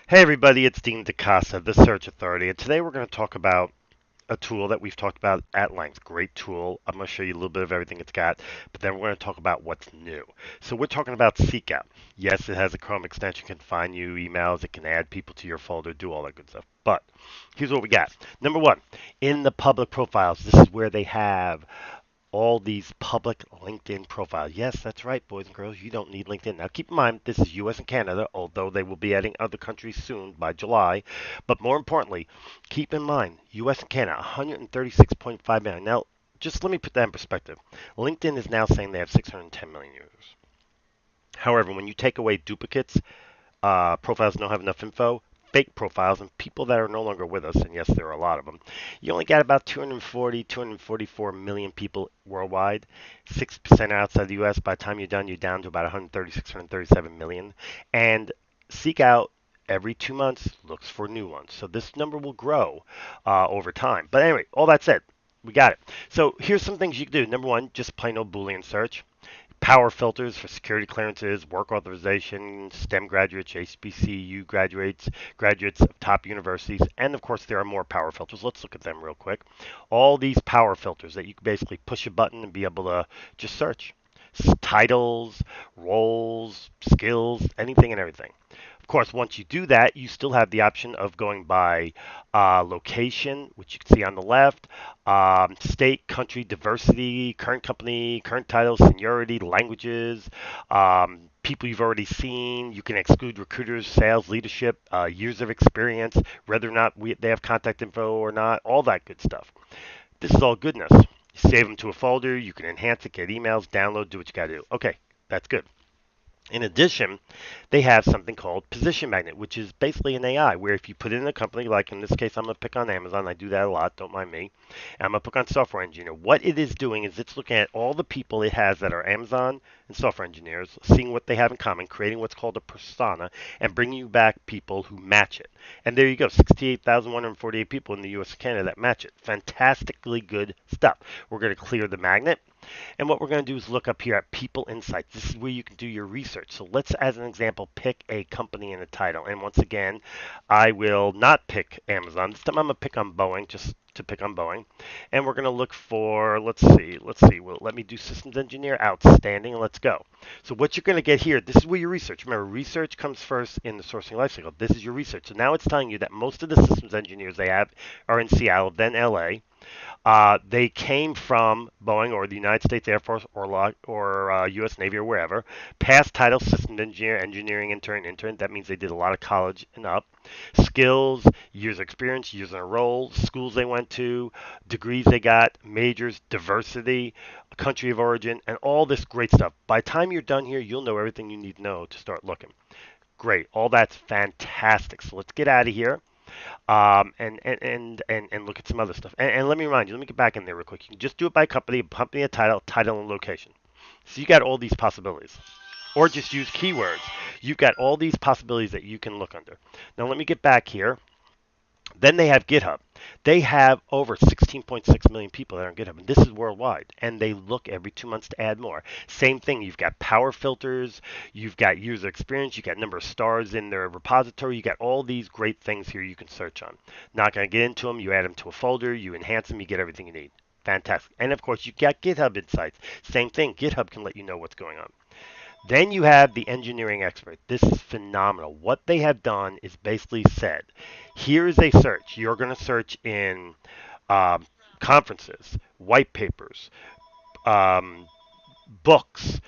Hey everybody, it's Dean DeCasa, the Search Authority, and today we're going to talk about a tool that we've talked about at length. Great tool. I'm going to show you a little bit of everything it's got, but then we're going to talk about what's new. So we're talking about SeekOut. Yes, it has a Chrome extension, can find you emails, it can add people to your folder, do all that good stuff. But here's what we got. Number one, in the public profiles, this is where they have all these public LinkedIn profiles. Yes, that's right, boys and girls. You don't need LinkedIn. Now, keep in mind, this is US and Canada, although they will be adding other countries soon by July. But more importantly, keep in mind, US and Canada, 136.5 million. Now, just let me put that in perspective. LinkedIn is now saying they have 610 million users. However, when you take away duplicates, profiles don't have enough info, fake profiles, and people that are no longer with us, and yes, there are a lot of them, you only got about 240, 244 million people worldwide. 6% are outside the U.S. By the time you're down to about 136, 137 million. And seek out every 2 months, looks for new ones. So this number will grow over time. But anyway, all that said, we got it. So here's some things you can do. Number one, just plain old Boolean search. Power filters for security clearances, work authorization, STEM graduates, HBCU graduates of top universities, and of course there are more power filters. Let's look at them real quick. All these power filters that you can basically push a button and be able to just search. Titles, roles, skills, anything and everything. Of course, once you do that, you still have the option of going by location, which you can see on the left, state, country, diversity, current company, current title, seniority, languages, people you've already seen. You can exclude recruiters, sales, leadership, years of experience, whether or not they have contact info or not, all that good stuff. This is all goodness. Save them to a folder. You can enhance it, get emails, download, do what you got to do. Okay, that's good. In addition, they have something called Position Magnet, which is basically an AI where if you put in a company, like in this case, I'm going to pick on Amazon. I do that a lot, don't mind me. And I'm going to pick on software engineer. What it is doing is it's looking at all the people it has that are Amazon and software engineers, seeing what they have in common, creating what's called a persona, and bringing you back people who match it. And there you go, 68,148 people in the US and Canada that match it. Fantastically good stuff. We're going to clear the magnet. And what we're going to do is look up here at People Insights. This is where you can do your research. So let's, as an example, pick a company and a title. And once again, I will not pick Amazon. This time I'm going to pick on Boeing, just to pick on Boeing. And we're going to look for, let's see. Well, let me do systems engineer, outstanding, and let's go. So what you're going to get here, this is where your research. Remember, research comes first in the sourcing lifecycle. This is your research. So now it's telling you that most of the systems engineers they have are in Seattle, then LA. They came from Boeing or the United States Air Force or U.S. Navy or wherever. Past title, system engineer, engineering intern. That means they did a lot of college and up. Skills, years of experience, years in a role, schools they went to, degrees they got, majors, diversity, country of origin, and all this great stuff. By the time you're done here, you'll know everything you need to know to start looking. Great. All that's fantastic. So let's get out of here and look at some other stuff. And let me remind you, let me get back in there real quick. You can just do it by company, a title, and location. So you got all these possibilities. Or just use keywords. You've got all these possibilities that you can look under. Now let me get back here. Then they have GitHub. They have over 16.6 million people that are on GitHub, and this is worldwide. And they look every 2 months to add more. Same thing. You've got power filters. You've got user experience. You got number of stars in their repository. You got all these great things here you can search on. Not going to get into them. You add them to a folder. You enhance them. You get everything you need. Fantastic. And of course, you got GitHub Insights. Same thing. GitHub can let you know what's going on. Then you have the engineering expert. This is phenomenal. What they have done is basically said, here is a search. You're going to search in um, conferences, white papers, um, books,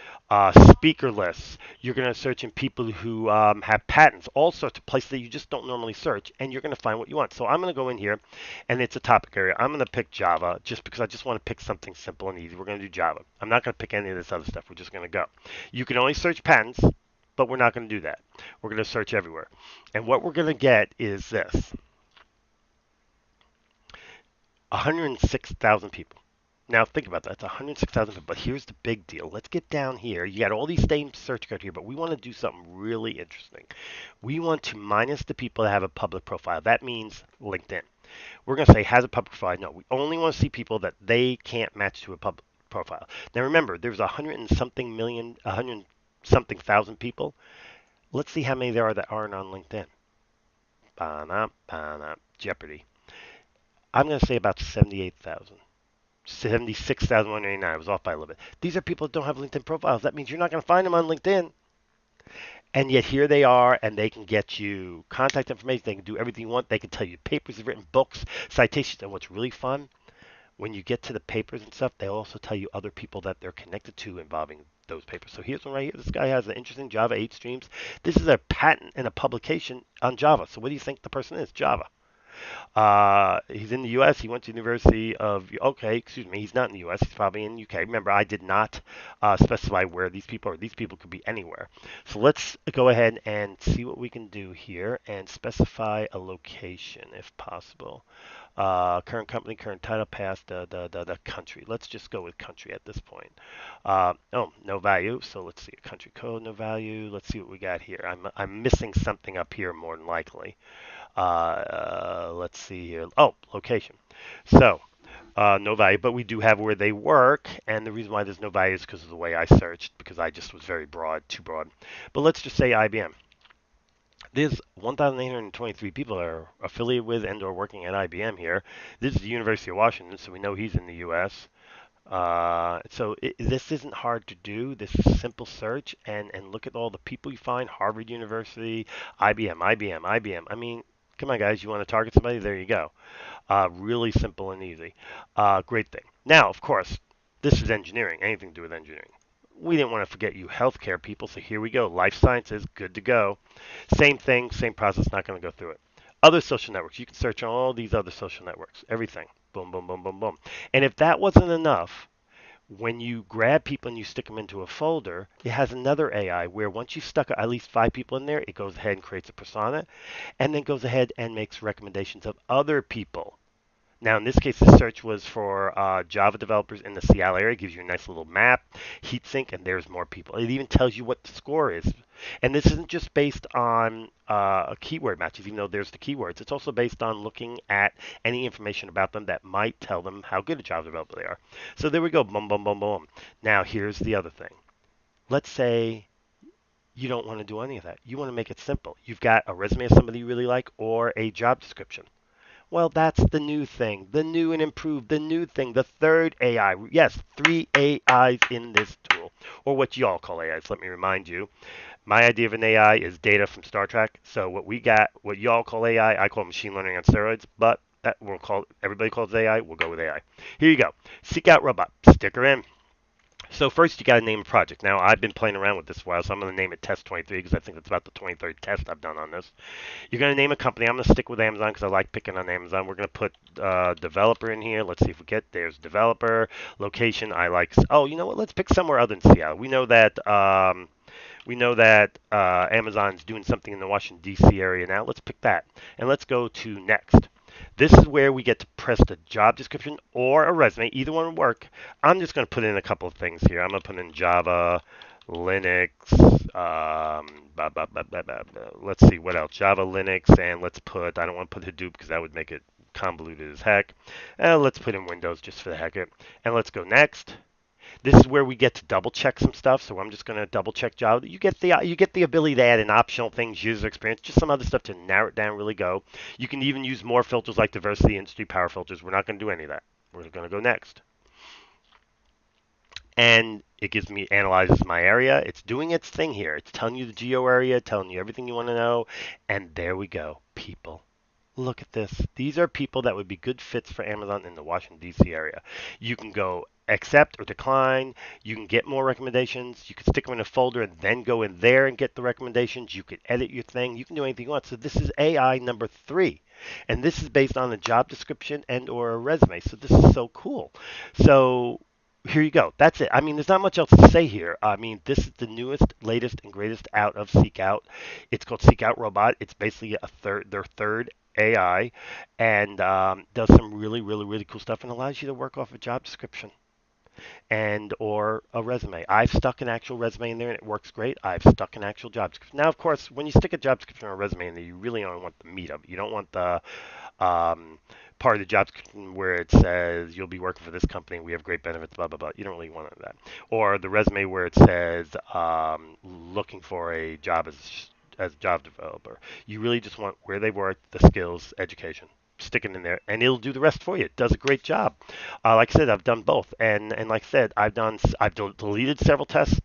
speaker lists. You're going to search in people who have patents, all sorts of places that you just don't normally search, and you're going to find what you want. So I'm going to go in here, and it's a topic area. I'm going to pick Java just because I just want to pick something simple and easy. We're going to do Java. I'm not going to pick any of this other stuff. We're just going to go. You can only search patents, but we're not going to do that. We're going to search everywhere. And what we're going to get is this. 106,000 people. Now think about that. It's 106,000 people. But here's the big deal. Let's get down here. You got all these same search codes here, but we want to do something really interesting. We want to minus the people that have a public profile. That means LinkedIn. We're going to say has a public profile. No, we only want to see people that they can't match to a public profile. Now remember, there's 100 and something million, 100 something thousand people. Let's see how many there are that aren't on LinkedIn. Jeopardy. I'm going to say about 78,000. 76,189. I was off by a little bit. These are people that don't have LinkedIn profiles. That means you're not going to find them on LinkedIn. And yet here they are, and they can get you contact information. They can do everything you want. They can tell you papers they've written, books, citations. And what's really fun, when you get to the papers and stuff, they'll also tell you other people that they're connected to involving those papers. So here's one right here. This guy has an interesting Java 8 streams. This is a patent and a publication on Java. So what do you think the person is? Java. He's in the U.S. He went to University of. Okay, excuse me. He's not in the U.S. He's probably in the U.K. Remember, I did not specify where these people are. These people could be anywhere. So let's go ahead and see what we can do here and specify a location if possible. Current company, current title, past the country. Let's just go with country at this point. Oh, no value. So let's see a country code, no value. Let's see what we got here. I'm missing something up here more than likely. Let's see here. Oh, location. So, no value, but we do have where they work, and the reason why there's no value is because of the way I searched, because I just was very broad, too broad. But let's just say IBM. There's 1,823 people that are affiliated with and or working at IBM here. This is the University of Washington, so we know he's in the U.S. This isn't hard to do. This is a simple search, and look at all the people you find. Harvard University, IBM. I mean, come on, guys. You want to target somebody? There you go. Really simple and easy. Great thing. Now, of course, this is engineering. Anything to do with engineering. We didn't want to forget you healthcare people, so here we go. Life sciences, good to go. Same thing, same process. Not going to go through it. Other social networks. You can search on all these other social networks. Everything. Boom, boom, boom, boom, boom. And if that wasn't enough, when you grab people and you stick them into a folder, it has another AI where once you've stuck at least 5 people in there, it goes ahead and creates a persona and then goes ahead and makes recommendations of other people. Now, in this case, the search was for Java developers in the Seattle area. It gives you a nice little map, heatsink, and there's more people. It even tells you what the score is. And this isn't just based on keyword matches, even though there's the keywords. It's also based on looking at any information about them that might tell them how good a Java developer they are. So there we go. Boom, boom, boom, boom. Now, here's the other thing. Let's say you don't want to do any of that. You want to make it simple. You've got a resume of somebody you really like or a job description. Well, that's the new thing, the new and improved, the new thing, the third AI. Yes, 3 AIs in this tool, or what y'all call AIs. Let me remind you, my idea of an AI is data from Star Trek. So what we got, what y'all call AI, I call machine learning on steroids, but that we'll call everybody calls AI. We'll go with AI. Here you go. SeekOut Robot. Stick her in. So first you got to name a project. Now I've been playing around with this for a while, so I'm going to name it Test 23 because I think it's about the 23rd test I've done on this. You're going to name a company. I'm going to stick with Amazon because I like picking on Amazon. We're going to put developer in here. Let's see if we get there's developer location. I like. Oh, you know what? Let's pick somewhere other than Seattle. We know that Amazon's doing something in the Washington D.C. area now. Let's pick that and let's go to next. This is where we get to press the job description or a resume. Either one will work. I'm just going to put in a couple of things here. I'm going to put in Java, Linux, let's see what else. Java, Linux, and let's put, I don't want to put Hadoop because that would make it convoluted as heck. Let's put in Windows just for the heck of it. And let's go next. This is where we get to double check some stuff. So I'm just going to double check Java. You get the ability to add in optional things, user experience, just some other stuff to narrow it down, really go. You can even use more filters like diversity, industry, power filters. We're not going to do any of that. We're going to go next. And it gives me analyzes my area. It's doing its thing here. It's telling you the geo area, telling you everything you want to know. And there we go, people. Look at this. These are people that would be good fits for Amazon in the Washington, D.C. area. You can go accept or decline. You can get more recommendations. You can stick them in a folder and then go in there and get the recommendations. You can edit your thing. You can do anything you want. So this is AI number 3. And this is based on a job description and or a resume. So this is so cool. So here you go. That's it. I mean, there's not much else to say here. I mean, this is the newest, latest, and greatest out of SeekOut. It's called SeekOut Robot. It's basically their third AI, and does some really, really, really cool stuff and allows you to work off a job description and or a resume. I've stuck an actual resume in there and it works great. I've stuck an actual job description. Now, of course, when you stick a job description or a resume in there, you really only want the meat of it. You don't want the part of the job description where it says you'll be working for this company, we have great benefits, blah blah blah. You don't really want that. Or the resume where it says looking for a job as as a job developer. You really just want where they work, the skills, education. Stick it in there, and it'll do the rest for you. It does a great job. Like I said, I've done both, and like I said, I've deleted several tests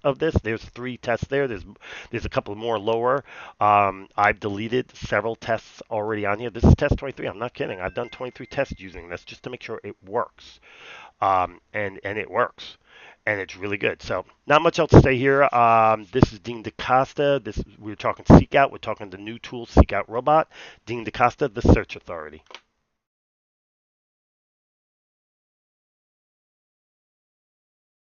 of this. There's 3 tests there. There's a couple more lower. I've deleted several tests already on here. This is test 23. I'm not kidding. I've done 23 tests using this just to make sure it works, and it works. And it's really good. So not much else to say here. This is Dean DaCosta. We're talking SeekOut. We're talking the new tool SeekOut Robot. Dean DaCosta, the Search Authority.